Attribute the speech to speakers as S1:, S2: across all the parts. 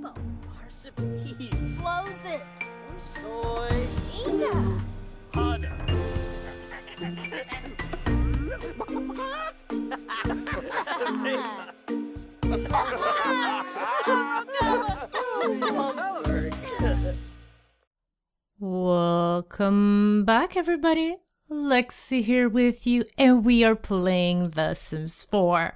S1: Parsip leaves.
S2: Close it.
S1: Soy.
S2: Ina.
S1: Hana.
S3: Welcome back, everybody. Lexi here with you, and we are playing The Sims 4.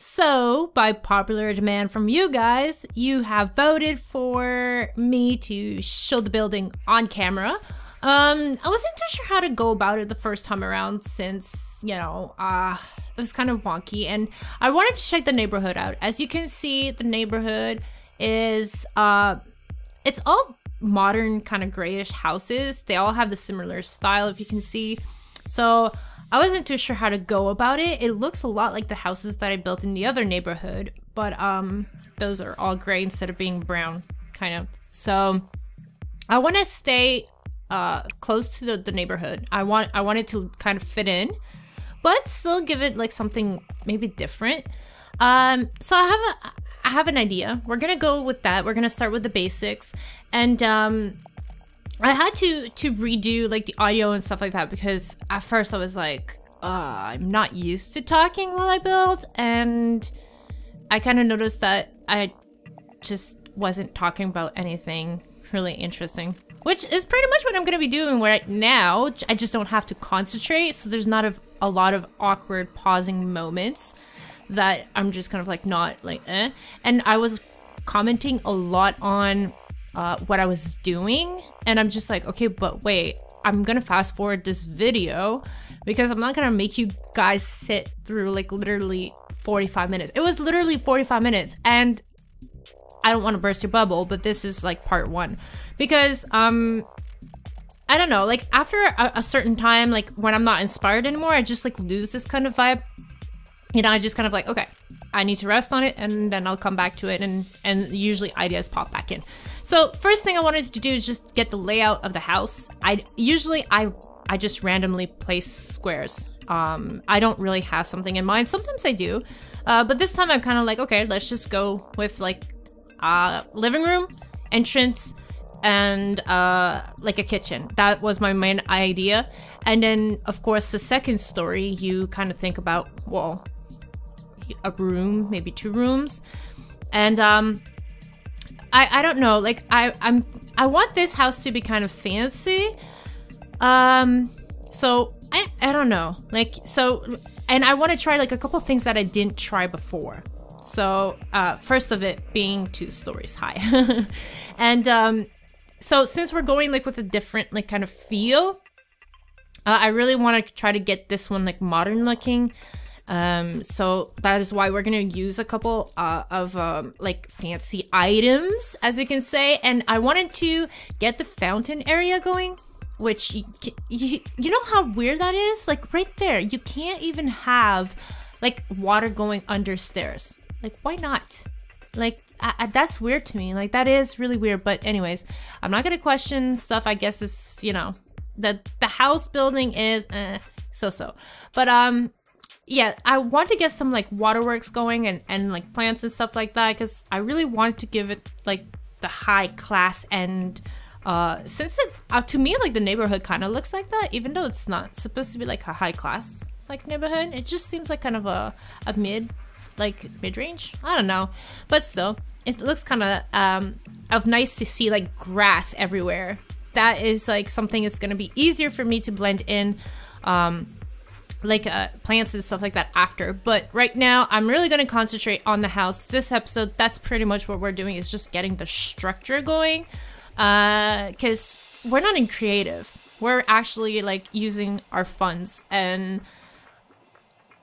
S3: So, by popular demand from you guys, you have voted for me to show the building on camera. I wasn't too sure how to go about it the first time around since, you know, it was kind of wonky, and I wanted to check the neighborhood out. As you can see, the neighborhood is, it's all modern kind of grayish houses. They all have the similar style, if you can see. So I wasn't too sure how to go about it. It looks a lot like the houses that I built in the other neighborhood, but those are all gray instead of being brown, kind of. So I want to stay close to the neighborhood. I want it to kind of fit in, but still give it like something maybe different. So I have an idea. We're gonna go with that. We're gonna start with the basics, and I had to redo like the audio and stuff like that because at first I was like, I'm not used to talking while I build, and I kind of noticed that I just wasn't talking about anything really interesting, which is pretty much what I'm gonna be doing right now. I just don't have to concentrate, so there's not a lot of awkward pausing moments that I'm just kind of like not like and I was commenting a lot on what I was doing, and I'm just like, okay, but wait, I'm gonna fast forward this video because I'm not gonna make you guys sit through like literally 45 minutes. It was literally 45 minutes, and I don't want to burst your bubble, but this is like part one because I don't know, like after a certain time, like when I'm not inspired anymore, I just like lose this kind of vibe. You know, I just kind of like, okay, I need to rest on it, and then I'll come back to it, and usually ideas pop back in. So first thing I wanted to do is just get the layout of the house. I just randomly place squares. I don't really have something in mind. Sometimes I do, but this time I'm kind of like, okay, let's just go with like living room, entrance, and like a kitchen. That was my main idea. And then of course the second story, you kind of think about, well, a room, maybe 2 rooms, and I don't know, like I want this house to be kind of fancy, so I don't know, like, so, and I want to try like a couple things that I didn't try before. So first of it being 2 stories high. And so since we're going like with a different like kind of feel, I really want to try to get this one like modern looking. So that is why we're gonna use a couple of like fancy items, as you can say, and I wanted to get the fountain area going, which you know how weird that is? Like right there, you can't even have like water going under stairs. Like, why not? Like, that's weird to me. Like, that is really weird. But anyways, I'm not gonna question stuff. I guess it's, you know, the house building is so. But yeah, I want to get some like waterworks going and like plants and stuff like that, because I really want to give it like the high class end. Since it to me, like the neighborhood kind of looks like that, even though it's not supposed to be like a high class like neighborhood. It just seems like kind of a mid-range. I don't know, but still, it looks kind of nice to see like grass everywhere. That is like something that's gonna be easier for me to blend in. Like plants and stuff like that after, but right now I'm really going to concentrate on the house. This episode, that's pretty much what we're doing, is just getting the structure going, because we're not in creative, we're actually like using our funds, and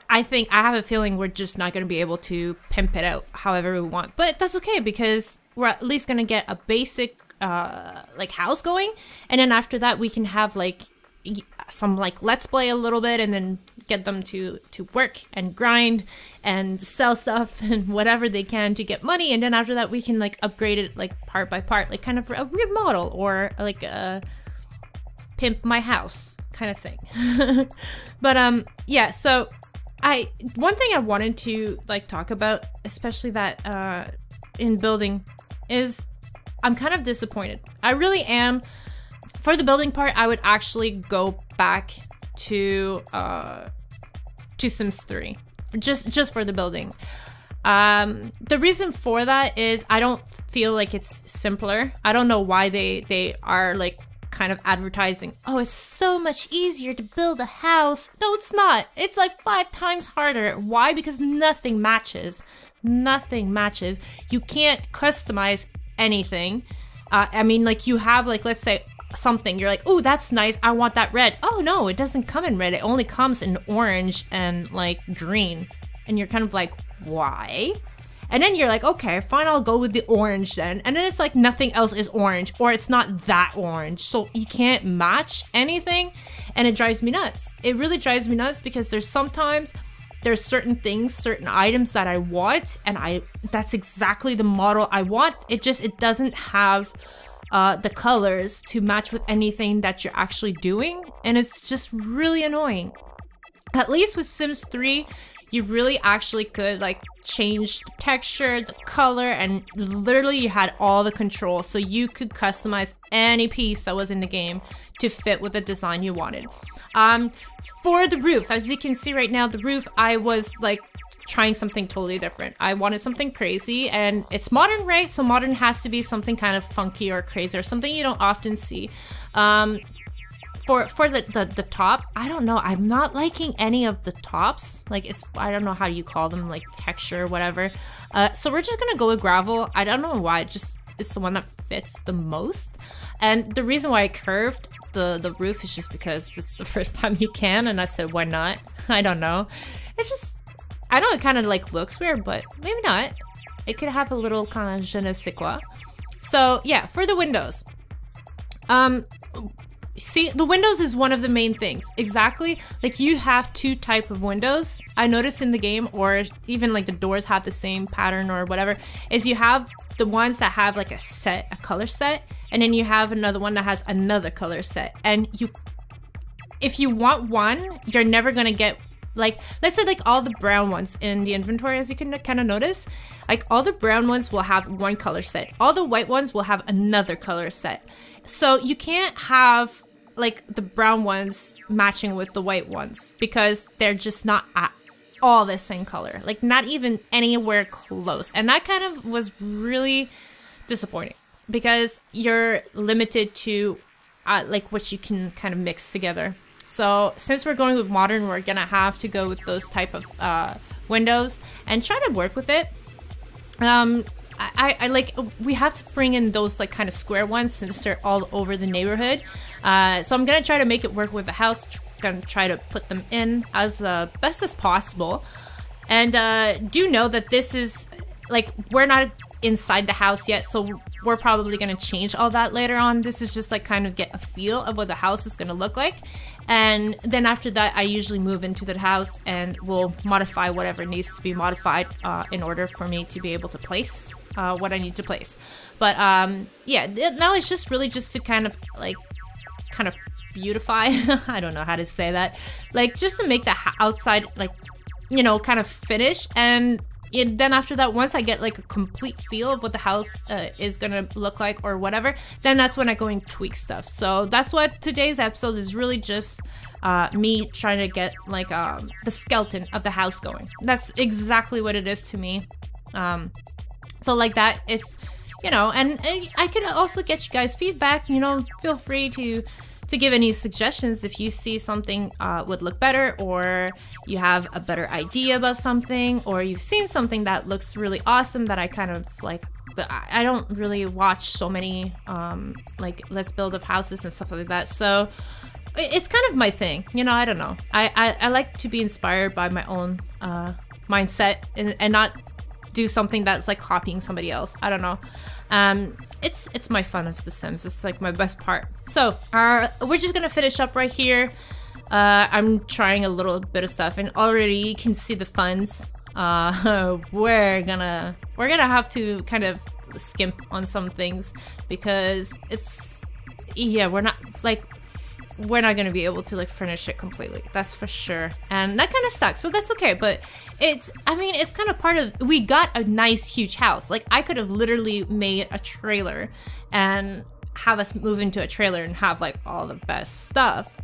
S3: I have a feeling we're just not going to be able to pimp it out however we want, but that's okay because we're at least going to get a basic like house going, and then after that we can have like some like let's play a little bit, and then get them to work and grind and sell stuff and whatever they can to get money, and then after that we can like upgrade it like part by part, like kind of a remodel or like a pimp my house kind of thing. But yeah, so one thing I wanted to like talk about, especially that in building, is I'm kind of disappointed. I really am. For the building part, I would actually go back to Sims 3, just for the building. The reason for that is I don't feel like it's simpler. I don't know why they are like kind of advertising, oh, it's so much easier to build a house. No, it's not. It's like 5 times harder. Why? Because nothing matches. Nothing matches. You can't customize anything. I mean, like you have like, let's say something, you're like, oh, that's nice, I want that red. Oh no, it doesn't come in red. It only comes in orange and like green. And you're kind of like, why? And then you're like, okay, fine, I'll go with the orange then. And then it's like nothing else is orange, or it's not that orange. So you can't match anything, and it drives me nuts. It really drives me nuts because there's certain things, certain items that I want, and that's exactly the model I want. It doesn't have the colors to match with anything that you're actually doing, and it's just really annoying. At least with Sims 3, you really actually could like change the texture, the color, and literally you had all the control, so you could customize any piece that was in the game to fit with the design you wanted. For the roof, as you can see right now, the roof, I was like trying something totally different. I wanted something crazy, and it's modern, right? So modern has to be something kind of funky or crazy or something you don't often see. For the top, I don't know. I'm not liking any of the tops. Like I don't know how you call them, like texture or whatever. So we're just gonna go with gravel. I don't know why. It's the one that fits the most. And the reason why I curved the roof is just because it's the first time you can, and I said, why not? I don't know. It's just, I know it kind of like looks weird, but maybe not. It could have a little kind of je ne sais quoi. So yeah, for the windows. See, the windows is one of the main things. Exactly. Like you have 2 type of windows. I noticed in the game, or even like the doors have the same pattern or whatever, is you have the ones that have like a color set, and then you have another one that has another color set. And if you want one, you're never gonna get, like, let's say like all the brown ones in the inventory, as you can kind of notice, like all the brown ones will have one color set. All the white ones will have another color set. So you can't have like the brown ones matching with the white ones because they're just not at all the same color, like not even anywhere close. And that kind of was really disappointing because you're limited to like what you can kind of mix together. So since we're going with modern, we're gonna have to go with those type of windows and try to work with it. I like, we have to bring in those like kind of square ones since they're all over the neighborhood. So I'm gonna try to make it work with the house. Gonna try to put them in as best as possible. And do know that this is like, we're not inside the house yet, so we're probably gonna change all that later on. This is just like kind of get a feel of what the house is gonna look like. And then after that, I usually move into the house and we'll modify whatever needs to be modified in order for me to be able to place what I need to place. But yeah, now it's just really just to kind of beautify. I don't know how to say that. Like just to make the outside, like, you know, kind of finish. And then after that, once I get like a complete feel of what the house is gonna look like or whatever, then that's when I go and tweak stuff. So that's what today's episode is really just me trying to get like the skeleton of the house going. That's exactly what it is to me. So like that, it's, you know, and I could also get you guys feedback, you know, feel free to give any suggestions if you see something would look better, or you have a better idea about something, or you've seen something that looks really awesome that I kind of like, but I don't really watch so many like Let's Build of houses and stuff like that. So it's kind of my thing, you know, I don't know. I like to be inspired by my own mindset and not do something that's like copying somebody else. I don't know. It's my fun of The Sims. It's like my best part. So we're just gonna finish up right here. I'm trying a little bit of stuff, and already you can see the funds. We're gonna have to kind of skimp on some things because it's, yeah, we're not like, we're not gonna be able to like furnish it completely. That's for sure. And that kind of sucks, but that's okay. But I mean, it's kind of part of, we got a nice huge house. Like I could have literally made a trailer and have us move into a trailer and have like all the best stuff.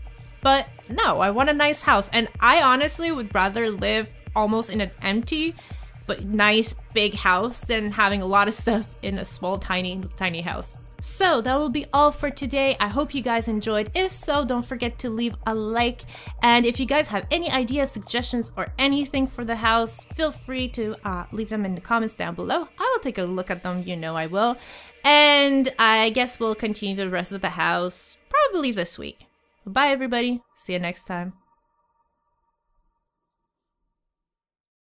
S3: But no, I want a nice house. And I honestly would rather live almost in an empty but nice big house than having a lot of stuff in a small tiny house. So that will be all for today. I hope you guys enjoyed. If so, don't forget to leave a like. And if you guys have any ideas, suggestions, or anything for the house, feel free to leave them in the comments down below. I will take a look at them, you know I will. And I guess we'll continue the rest of the house probably this week. Bye everybody. See you next time.